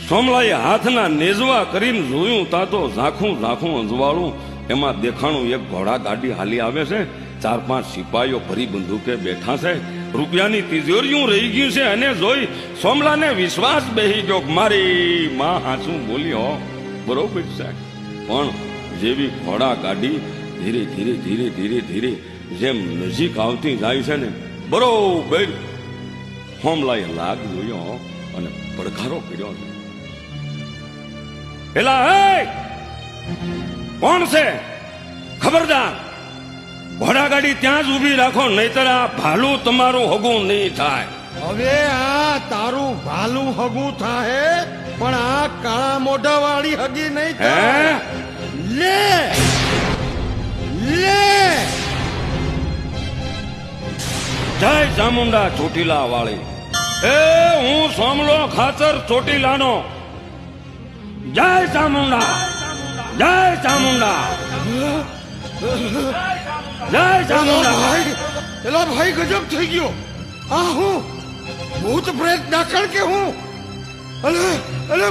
સોમલાએ હાથના નેજવા કરીને જોયું તા તો ઝાંખું ઝાંખું અંજવાળું એમાં દેખાણું એક ઘોડા ગાડી હાલી આવે છે, 4-5 સિપાહીઓ ભરી બંદૂકે બેઠા છે, રૂપિયાની તિજોરીઓ રહી ગયું છે. અને જોઈ સોમલાને વિશ્વાસ બેહી ગયો કે મારી માં હાચું બોલ્યો બરોબર છે. પણ જેવી ઘોડા ગાડી ધીરે ધીરે ધીરે ધીરે ધીરે જેમ નજીક આવતી જાય છે ને, બરોબર સોમલાએ લાગ જોયો અને પડકારો કર્યો છે. પેલા હે કોણ છે? ખબરદાર, ઘોડા ગાડી ત્યાં જ ઉભી રાખો, નહીતર આ ભાલું તમારું હગું નહીં થાય. હવે આ તારું ભાલું હગું થાય, પણ આ કાળા મોઢા વાળી હગી નહીં થાય. લે લે જય ચામુંડા ચોટીલા વાળી. એ હું સોમલો ખાતર ચોટીલાનો. જય ચામુંડા, જય ચામુંડા, જય ચામુંડા. એલા ભાઈ ગજબ થઈ ગયો. આ હું ભૂત પ્રેત ડાકણ કે હું? અલે અલે